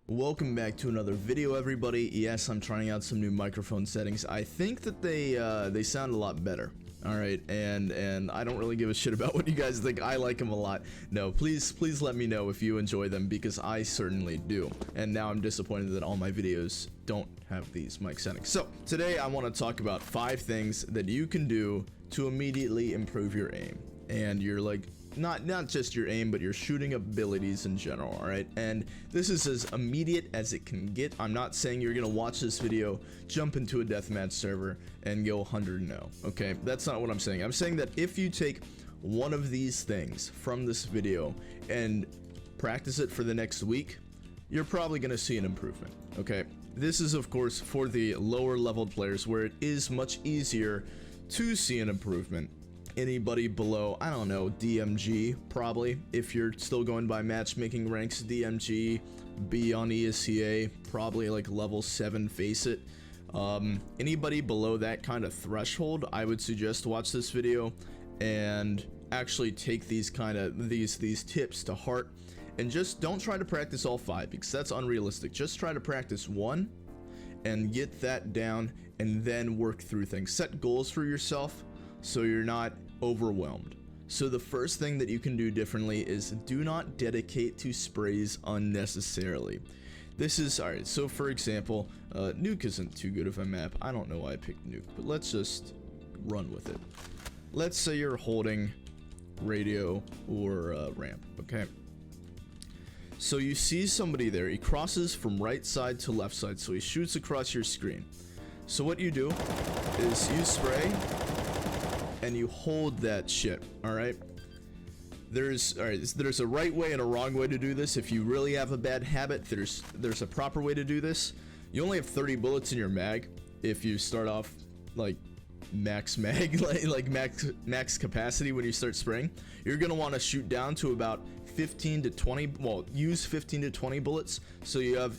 Welcome back to another video, everybody. Yes, I'm trying out some new microphone settings. I think that they sound a lot better. All right, and I don't really give a shit about what you guys think. I like them a lot. No, please let me know if you enjoy them, because I certainly do. And now I'm disappointed that all my videos don't have these mic settings. So today I want to talk about 5 things that you can do to immediately improve your aim and your not just your aim, but your shooting abilities in general. All right, and this is as immediate as it can get. I'm not saying you're gonna watch this video, jump into a deathmatch server, and go 100-0. Okay, that's not what I'm saying. I'm saying that if you take one of these things from this video and practice it for the next week, you're probably gonna see an improvement. Okay, this is of course for the lower leveled players, where it is much easier to see an improvement. Anybody below, I don't know, DMG, probably. If you're still going by matchmaking ranks, DMG, be on ESEA, probably like level 7 face it. Anybody below that kind of threshold, I would suggest watch this video and actually take these tips to heart, and just don't try to practice all 5, because that's unrealistic. Just try to practice 1 and get that down, and then work through things. Set goals for yourself so you're not overwhelmed. So the first thing that you can do differently is do not dedicate to sprays unnecessarily. This is alright. So for example, nuke isn't too good of a map. I don't know why I picked nuke, but let's just run with it. Let's say you're holding radio or ramp. Okay, so you see somebody there. He crosses from right side to left side, so he shoots across your screen. So what you do is you spray and you hold that shit. All right, there's a right way and a wrong way to do this. If you really have a bad habit, there's a proper way to do this. You only have 30 bullets in your mag. If you start off like max mag, like max capacity when you start spraying, you're gonna want to shoot down to about 15 to 20. Well, use 15 to 20 bullets, so you have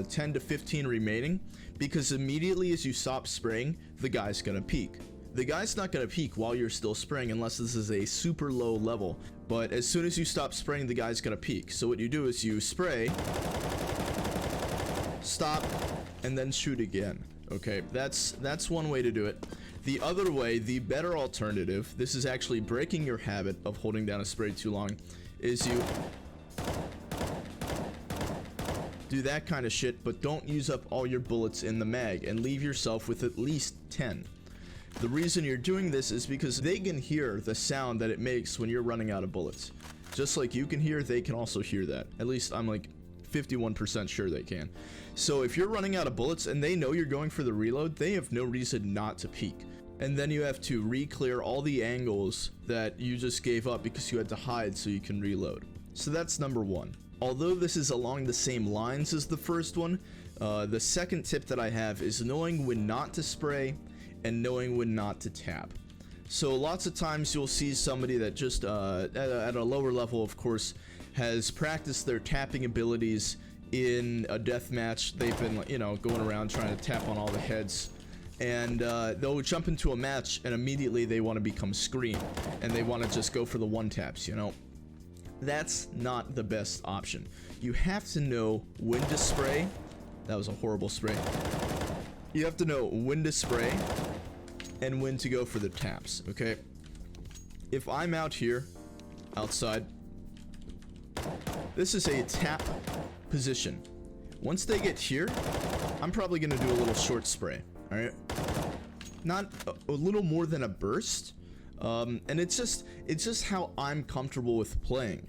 10 to 15 remaining, because immediately as you stop spraying, the guy's gonna peek. The guy's not going to peek while you're still spraying unless this is a super low level, but as soon as you stop spraying, the guy's going to peek. So what you do is you spray, stop, and then shoot again. Okay, that's one way to do it. The other way, the better alternative, this is actually breaking your habit of holding down a spray too long, is you do that kind of shit, but don't use up all your bullets in the mag, and leave yourself with at least 10. The reason you're doing this is because they can hear the sound that it makes when you're running out of bullets. Just like you can hear, they can also hear that. At least I'm like 51% sure they can. So if you're running out of bullets and they know you're going for the reload, they have no reason not to peek. And then you have to re-clear all the angles that you just gave up because you had to hide so you can reload. So that's number 1. Although this is along the same lines as the first one, the second tip that I have is knowing when not to spray and knowing when not to tap. So lots of times you'll see somebody that just at a lower level, of course, has practiced their tapping abilities in a deathmatch. They've been, you know, going around trying to tap on all the heads, and they'll jump into a match and immediately they want to become screen and they want to just go for the one taps. You know, that's not the best option. You have to know when to spray. That was a horrible spray. You have to know when to spray and when to go for the taps. Okay, if I'm out here outside, this is a tap position. Once they get here, I'm probably gonna do a little short spray. All right, not a little more than a burst, and it's just how I'm comfortable with playing.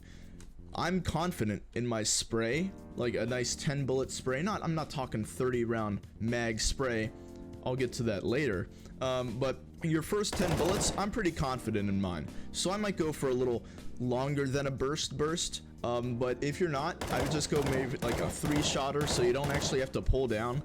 I'm confident in my spray, like a nice 10 bullet spray. I'm not talking 30 round mag spray. I'll get to that later. But your first 10 bullets, I'm pretty confident in mine. So I might go for a little longer than a burst. But if you're not, I would just go maybe like a 3-shotter, so you don't actually have to pull down.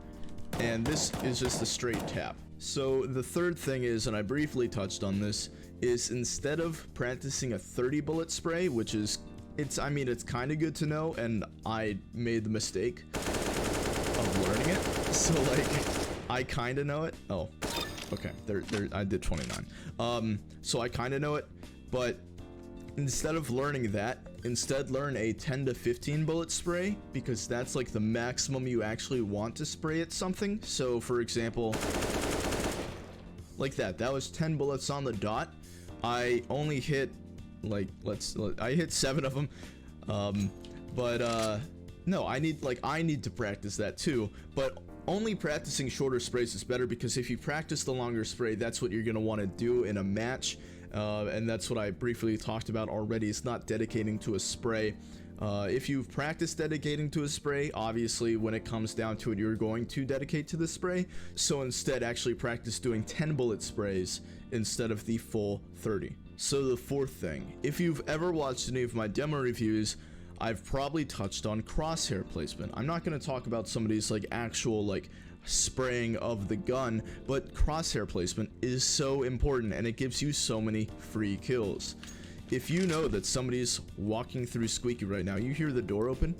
And this is just a straight tap. So the third thing is, and I briefly touched on this, is instead of practicing a 30 bullet spray, which is, it's kind of good to know, and I made the mistake of learning it. So like, I kind of know it. Oh, okay. There, I did 29. So I kind of know it, but Instead of learning that, instead learn a 10 to 15 bullet spray, because that's like the maximum you actually want to spray at something. So for example, like that was 10 bullets on the dot. I only hit like I hit 7 of them. No, I need to practice that too, but only practicing shorter sprays is better, because if you practice the longer spray, that's what you're going to want to do in a match. And that's what I briefly talked about already. It's not dedicating to a spray. If you've practiced dedicating to a spray, obviously when it comes down to it, you're going to dedicate to the spray. So instead, actually practice doing 10 bullet sprays instead of the full 30. So the fourth thing, if you've ever watched any of my demo reviews, I've probably touched on crosshair placement. I'm not going to talk about somebody's like actual like spraying of the gun, but crosshair placement is so important, and it gives you so many free kills. If you know that somebody's walking through Squeaky right now, you hear the door open,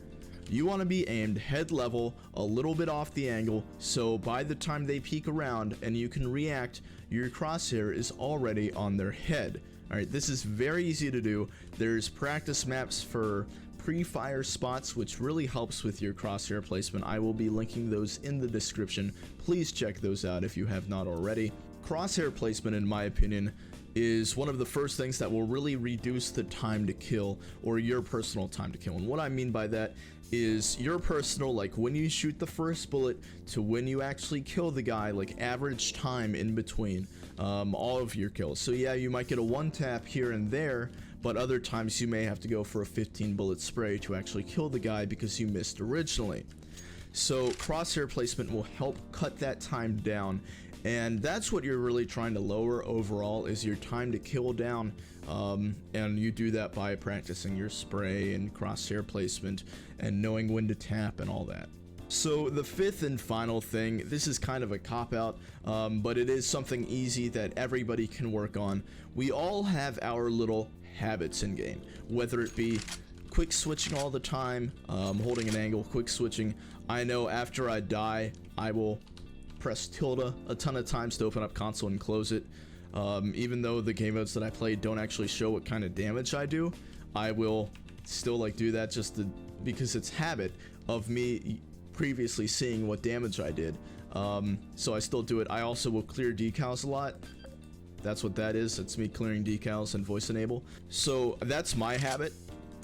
you want to be aimed head level, a little bit off the angle, so by the time they peek around and you can react, your crosshair is already on their head. Alright, this is very easy to do. There's practice maps for pre-fire spots, which really helps with your crosshair placement. I will be linking those in the description. Please check those out if you have not already. Crosshair placement, in my opinion, is one of the first things that will really reduce the time to kill, or your personal time to kill. And what I mean by that is your personal, like when you shoot the first bullet to when you actually kill the guy, like average time in between all of your kills. So yeah, you might get a one tap here and there, but other times you may have to go for a 15 bullet spray to actually kill the guy because you missed originally. So crosshair placement will help cut that time down, and that's what you're really trying to lower overall, is your time to kill down. And you do that by practicing your spray and crosshair placement and knowing when to tap and all that. So the fifth and final thing, this is kind of a cop-out, but it is something easy that everybody can work on. We all have our little habits in game, whether it be quick switching all the time, holding an angle, quick switching. I know after I die, I will press tilde a ton of times to open up console and close it. Even though the game modes that I play don't actually show what kind of damage I do, I will still like do that just because it's habit of me previously seeing what damage I did. So I still do it. I also will clear decals a lot. That's what that is. It's me clearing decals and voice enable. So that's my habit.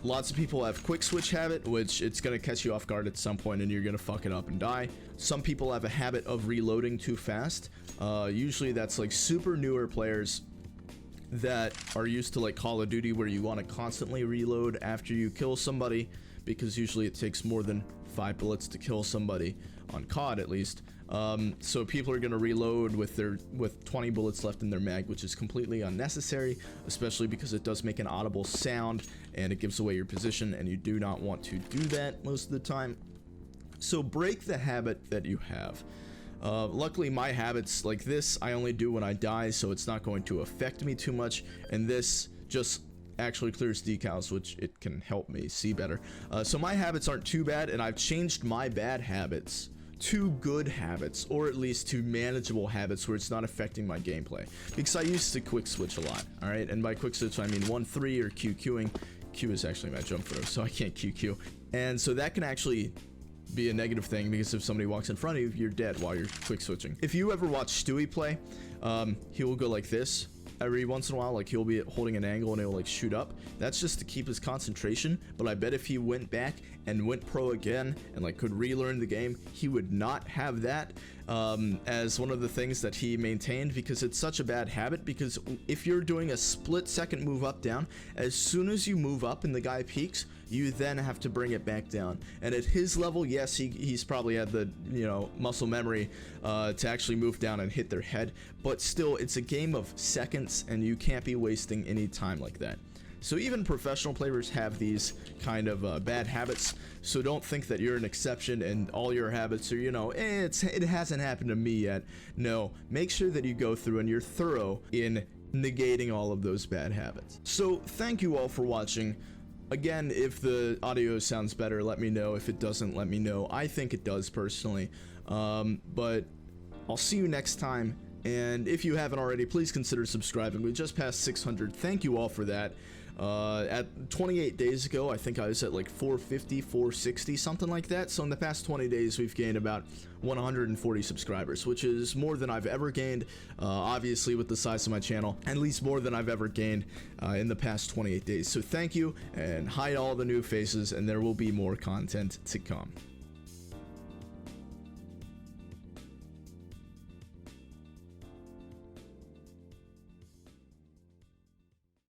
Lots of people have quick switch habit, which it's going to catch you off guard at some point and you're going to fuck it up and die. Some people have a habit of reloading too fast. Usually that's like super newer players that are used to like Call of Duty, where you want to constantly reload after you kill somebody, because usually it takes more than 5 bullets to kill somebody on COD at least. So people are going to reload with 20 bullets left in their mag, which is completely unnecessary, especially because it does make an audible sound and it gives away your position, and you do not want to do that most of the time. So break the habit that you have. Luckily my habits like this I only do when I die, so it's not going to affect me too much, and this just actually clears decals, which it can help me see better. So my habits aren't too bad, and I've changed my bad habits to good habits, or at least to manageable habits where it's not affecting my gameplay, because I used to quick switch a lot. All right, and by quick switch I mean 1-3 or QQing. Q is actually my jump throw, so I can't QQ, and so that can actually be a negative thing, because if somebody walks in front of you, you're dead while you're quick switching. If you ever watch Stewie play, he will go like this every once in a while, like he'll be holding an angle and he'll like shoot up. That's just to keep his concentration, but I bet if he went back and went pro again and like could relearn the game, he would not have that as one of the things that he maintained, because it's such a bad habit. Because if you're doing a split second move up down, as soon as you move up and the guy peaks, you then have to bring it back down. And at his level, yes, he's probably had the, you know, muscle memory to actually move down and hit their head, but still it's a game of seconds and you can't be wasting any time like that. So even professional players have these kind of bad habits, so don't think that you're an exception and all your habits are, you know, it hasn't happened to me yet. No, make sure that you go through and you're thorough in negating all of those bad habits. So thank you all for watching. Again, if the audio sounds better, let me know. If it doesn't, let me know. I think it does personally, but I'll see you next time. And if you haven't already, please consider subscribing. We just passed 600. Thank you all for that. At 28 days ago, I think I was at like 450, 460, something like that. So in the past 20 days, we've gained about 140 subscribers, which is more than I've ever gained, obviously with the size of my channel, at least more than I've ever gained in the past 28 days. So thank you, and hi to all the new faces, and there will be more content to come.